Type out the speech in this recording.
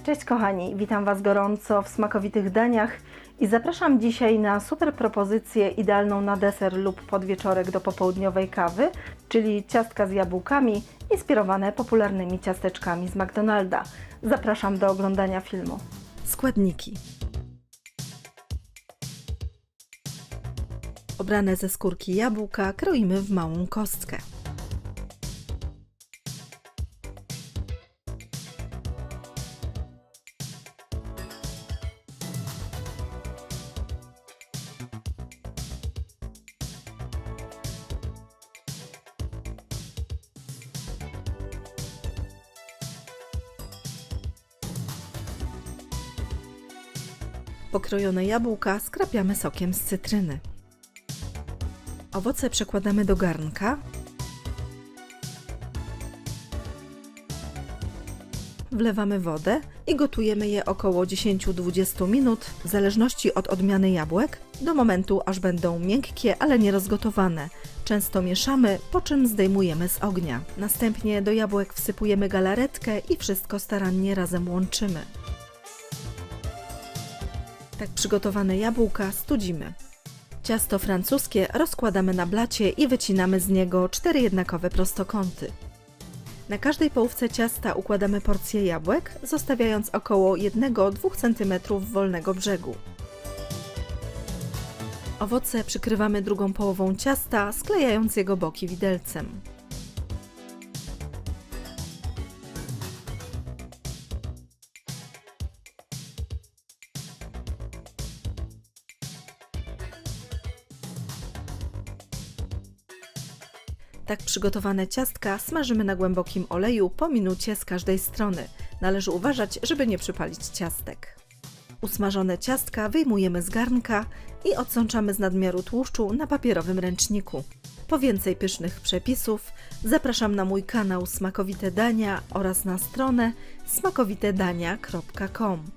Cześć kochani, witam Was gorąco w smakowitych daniach i zapraszam dzisiaj na super propozycję idealną na deser lub podwieczorek do popołudniowej kawy, czyli ciastka z jabłkami inspirowane popularnymi ciasteczkami z McDonalda. Zapraszam do oglądania filmu. Składniki: obrane ze skórki jabłka kroimy w małą kostkę. Pokrojone jabłka skrapiamy sokiem z cytryny. Owoce przekładamy do garnka. Wlewamy wodę i gotujemy je około 10-20 minut, w zależności od odmiany jabłek, do momentu, aż będą miękkie, ale nie rozgotowane. Często mieszamy, po czym zdejmujemy z ognia. Następnie do jabłek wsypujemy galaretkę i wszystko starannie razem łączymy. Tak przygotowane jabłka studzimy. Ciasto francuskie rozkładamy na blacie i wycinamy z niego 4 jednakowe prostokąty. Na każdej połówce ciasta układamy porcję jabłek, zostawiając około 1-2 cm wolnego brzegu. Owoce przykrywamy drugą połową ciasta, sklejając jego boki widelcem. Tak przygotowane ciastka smażymy na głębokim oleju po minucie z każdej strony. Należy uważać, żeby nie przypalić ciastek. Usmażone ciastka wyjmujemy z garnka i odsączamy z nadmiaru tłuszczu na papierowym ręczniku. Po więcej pysznych przepisów zapraszam na mój kanał Smakowite Dania oraz na stronę smakowitedania.com.